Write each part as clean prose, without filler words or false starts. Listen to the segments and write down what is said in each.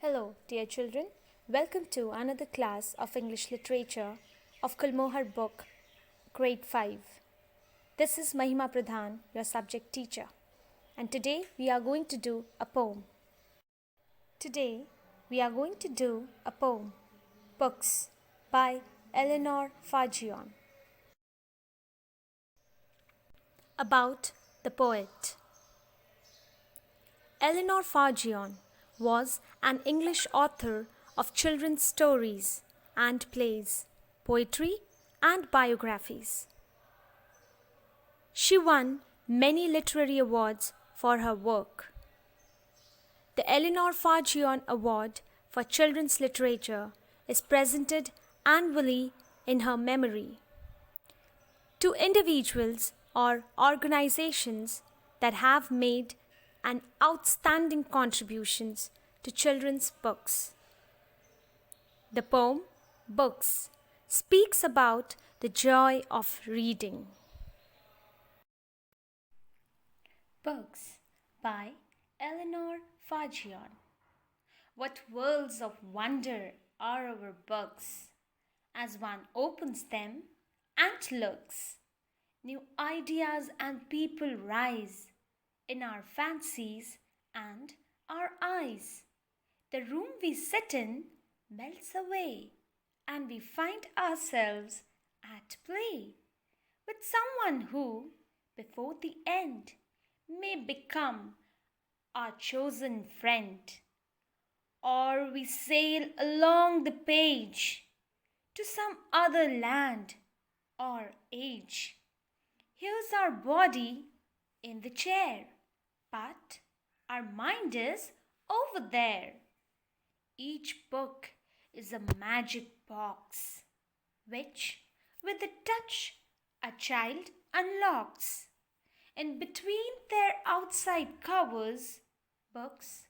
Hello, dear children. Welcome to another class of English Literature of Kulmohar book, Grade 5. This is Mahima Pradhan, your subject teacher, and today we are going to do a poem. Today we are going to do a poem, Books by Eleanor Fargeon. About the poet. Eleanor Fargeon was an English author of children's stories and plays, poetry and biographies. She won many literary awards for her work. The Eleanor Fargeon Award for Children's Literature is presented annually in her memory to individuals or organizations that have made an outstanding contributions to children's books. The poem Books speaks about the joy of reading. Books by Eleanor Fargeon. What worlds of wonder are our books as one opens them and looks. New ideas and people rise in our fancies and our eyes. The room we sit in melts away, and we find ourselves at play with someone who, before the end, may become our chosen friend. Or we sail along the page to some other land or age. Here's our body in the chair, but our mind is over there. Each book is a magic box, which, with a touch, a child unlocks. In between their outside covers, books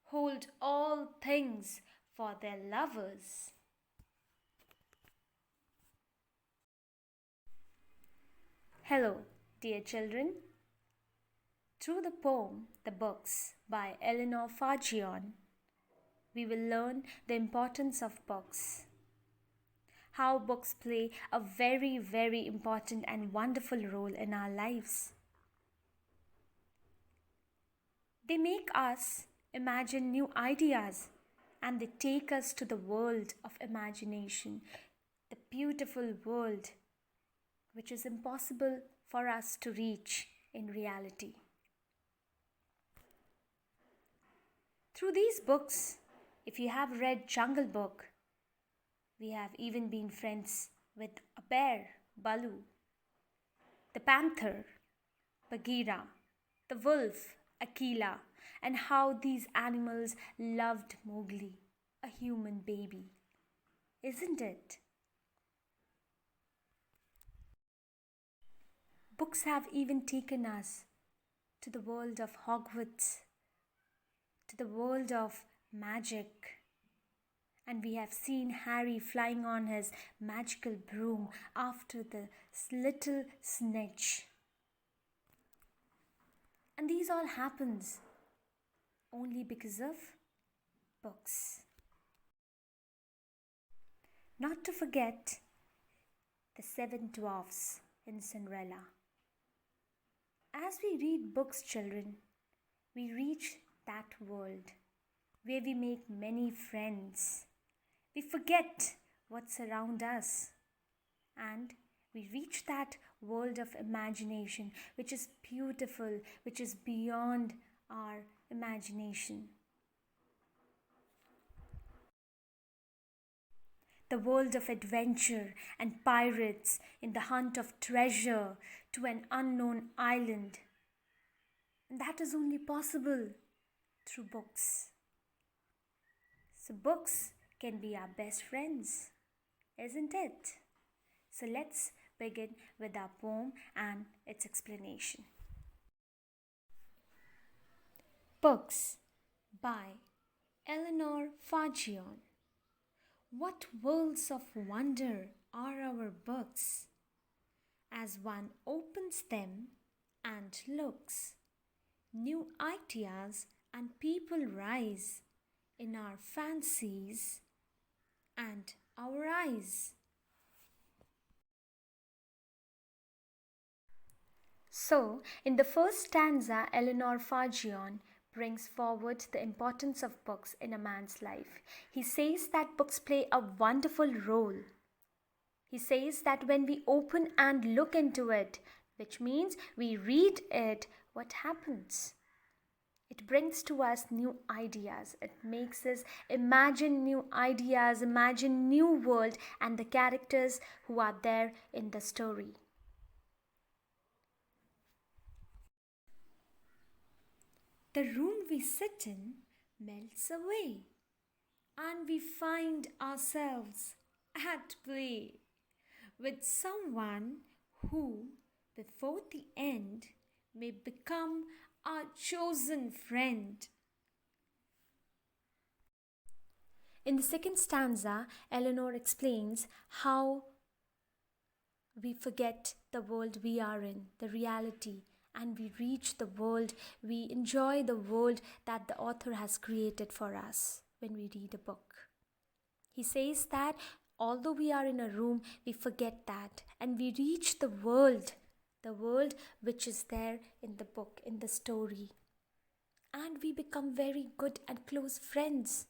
hold all things for their lovers. Hello, dear children. Through the poem The Books by Eleanor Fargeon, we will learn the importance of books, how books play a very, very important and wonderful role in our lives. They make us imagine new ideas and they take us to the world of imagination, the beautiful world which is impossible for us to reach in reality. Through these books, if you have read Jungle Book, we have even been friends with a bear, Balu, the panther, Bagheera, the wolf, Akela, and how these animals loved Mowgli, a human baby. Isn't it? Books have even taken us to the world of Hogwarts, to the world of magic. And we have seen Harry flying on his magical broom after the little snitch. And these all happens only because of books. Not to forget the 7 dwarfs in Cinderella. As we read books, children, we reach that world where we make many friends. We forget what's around us and we reach that world of imagination which is beautiful, which is beyond our imagination. The world of adventure and pirates in the hunt of treasure to an unknown island. And that is only possible through books. So books can be our best friends, isn't it? So let's begin with our poem and its explanation. Books by Eleanor Fargeon. What worlds of wonder are our books as one opens them and looks. New ideas and people rise in our fancies and our eyes. So, in the first stanza, Eleanor Fargeon brings forward the importance of books in a man's life. He says that books play a wonderful role. He says that when we open and look into it, which means we read it, what happens? It brings to us new ideas. It makes us imagine new ideas, imagine new world and the characters who are there in the story. The room we sit in melts away, and we find ourselves at play with someone who, before the end, may become our chosen friend. In the second stanza, Eleanor explains how we forget the world we are in, the reality, and we reach the world, we enjoy the world that the author has created for us when we read a book. He says that although we are in a room, we forget that and we reach the world which is there in the book, in the story. And we become very good and close friends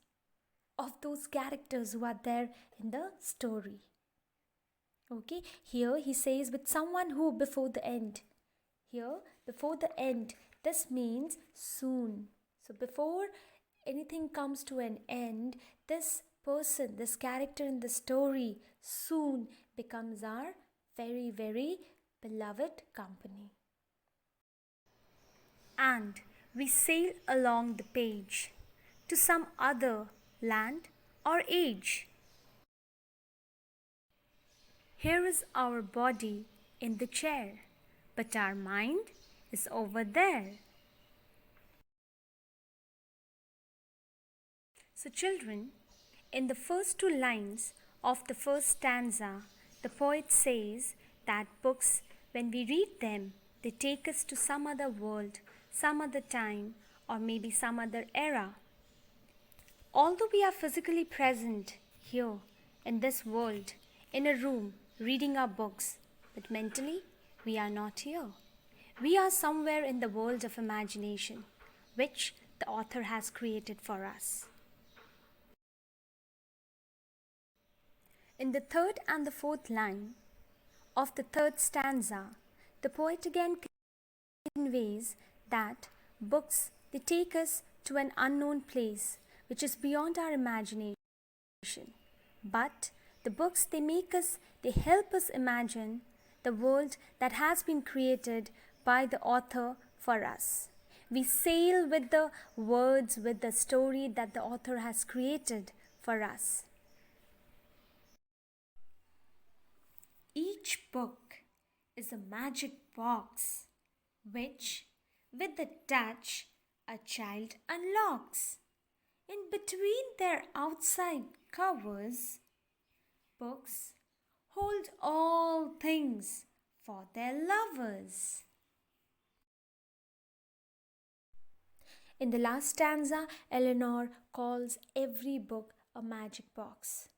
of those characters who are there in the story. Okay, here he says with someone who before the end. Here, before the end, this means soon. So before anything comes to an end, this person, this character in the story soon becomes our very, very beloved company. And we sail along the page to some other land or age. Here is our body in the chair, but our mind is over there. So children, in the first two lines of the first stanza, the poet says that books, when we read them, they take us to some other world, some other time, or maybe some other era. Although we are physically present here in this world, in a room, reading our books, but mentally we are not here. We are somewhere in the world of imagination, which the author has created for us. In the third and the fourth line of the third stanza, the poet again conveys that books, they take us to an unknown place which is beyond our imagination. But the books, they help us imagine the world that has been created by the author for us. We sail with the words, with the story that the author has created for us. Each book is a magic box which, with a touch, a child unlocks. In between their outside covers, books hold all things for their lovers. In the last stanza, Eleanor calls every book a magic box.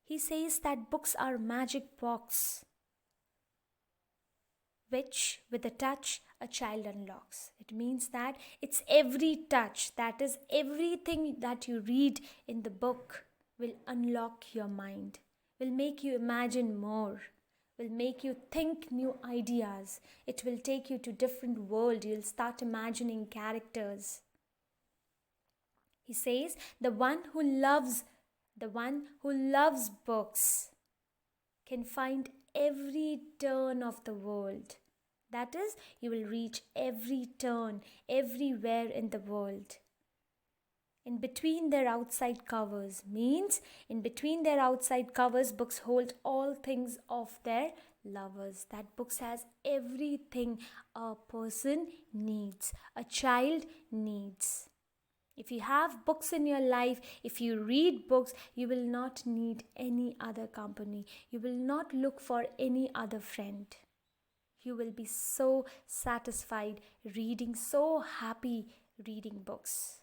He says that books are magic box which, with a touch, a child unlocks. It means that it's every touch, that is, everything that you read in the book will unlock your mind, will make you imagine more, will make you think new ideas. It will take you to different world. You'll start imagining characters. He says the one who loves books can find every turn of the world. That is, you will reach every turn, everywhere in the world. In between their outside covers means, in between their outside covers, books hold all things of their lovers. That books has everything a person needs, a child needs. If you have books in your life, if you read books, you will not need any other company. You will not look for any other friend. You will be so satisfied reading, so happy reading books.